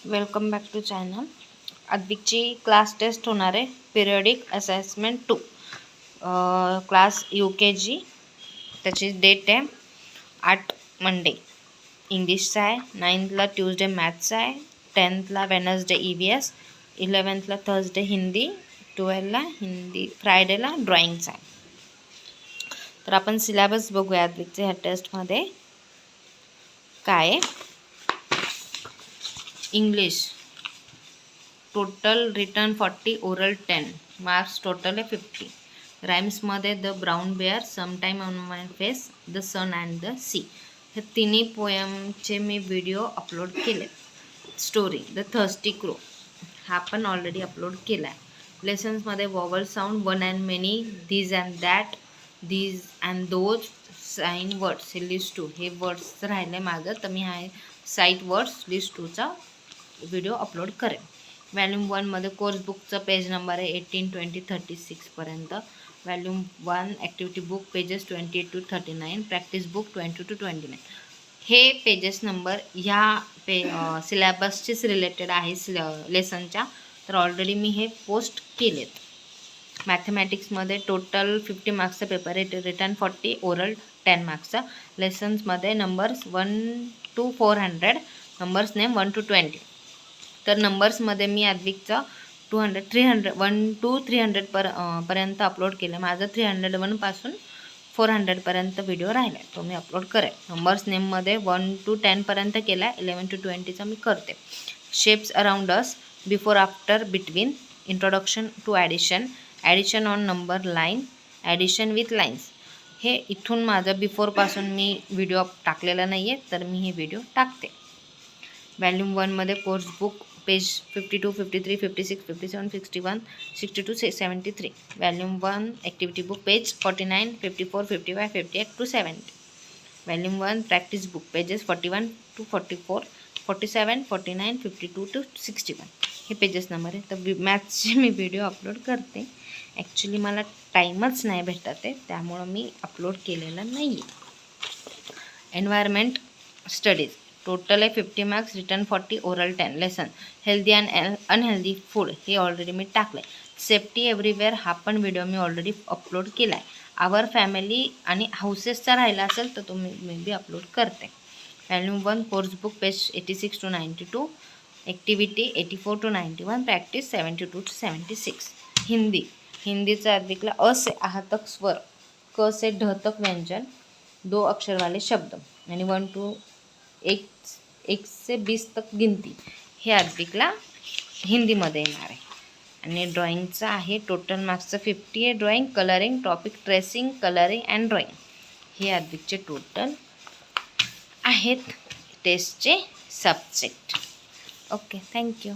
Welcome back to channel. अद्विकची class test होणार आहे. Periodic assessment 2 class UKG. त्याची डेट आहे 8 मंडे. इंग्लिशचा आहे. 9th ट्यूजडे मॅथ्सचा आहे. 10th Wednesday EVS. 11th Thursday Hindi. 12th Hindi. फ्रायडेला ड्रॉइंगचा आहे. तर आपण सिलेबस बघूया अद्विकचे ह्या टेस्टमध्ये काय. English total written 40, oral 10, marks total आहे 50. राईम्समध्ये the brown bear, sometime on my face, the sun and the sea. हे तिन्ही पोयमचे मी व्हिडिओ अपलोड केले. स्टोरी द थर्स्टी क्रो हा पण ऑलरेडी अपलोड केला आहे. लेसन्समध्ये vowel sound, one and many, these and that, these and those, sign words, हे लिस्ट 2 हे वर्ड्स राहिले माझं. तर मी हा साईट वर्ड्स लिस्ट 2चा व्हिडिओ अपलोड करेन. व्हॅल्यूम 1मध्ये कोर्स बुकचं पेज नंबर आहे 18, 20, 36 पर्यंत. Volume 1 activity book pages 28 to 39, practice book 20 to 29. हे पेजेस नंबर ह्या सिलेबसचीच रिलेटेड आहे लेसनच्या. तर ऑलरेडी मी हे पोस्ट केलेत. मॅथमॅटिक्समध्ये टोटल 50 मार्क्सचा पेपर आहे. रिटर्न 40, ओरल 10 मार्क्सचा. लेसन्समध्ये numbers 1 to 400, numbers name 1 to 20. तर नंबर्समध्ये मी अद्विकचा 1 to 300 पर्यंत अपलोड केलं. माझं 301 पासून 400 पर्यंत व्हिडिओ राहिला आहे, तो मी अपलोड करेन. नंबर्स नेममध्ये 1 to 10 पर्यंत केला आहे. 11 to 20चा मी करते. Shapes around us, before after between, introduction to addition, addition on number line, addition with lines. हे इथून माझं बिफोरपासून मी व्हिडिओ टाकलेला नाही आहे, तर मी हे व्हिडिओ टाकते. व्हॅल्यूम 1मध्ये course book page 52, 53, 56, 57, 61, 62, 73. Volume 1 activity book page 49, 54, 55, 58 to 70. Volume 1 practice book pages 41 to 44, 47, 49, 52 to 61. हे पेजेस नंबर आहे. तर मॅथ्सचे मी व्हिडिओ अपलोड करते. ॲक्च्युली मला टाईमच नाही भेटत आहे, त्यामुळं मी अपलोड केलेला नाही आहे. एन्व्हायरमेंट स्टडीज टोटल आहे 50 marks, return 40, oral 10. Lesson healthy and unhealthy food हे ऑलरेडी मी टाकलं आहे. सेफ्टी एव्हरीवेअर हा पण व्हिडिओ मी ऑलरेडी अपलोड केला आहे. आवर फॅमिली आणि हाऊसेसचा राहिला असेल तर तो मी बी अपलोड करते. Volume 1 course book page 86 to 92, activity 84 to 91, practice 72 to 76. हिंदीचा अद्विकला अ से आहतक स्वर, क से ढ तक व्यंजन, 2 अक्षर वाले शब्द आणि 1 to 1 से 20 तक गिनती हे अद्विकला हिंदीमध्ये येणार आहे. आणि ड्रॉइंगचं आहे टोटल मार्क्सचं 50 आहे. Drawing, colouring, topic tracing, colouring and drawing हे अद्विकचे टोटल आहेत टेस्टचे सब्जेक्ट. Okay, thank you.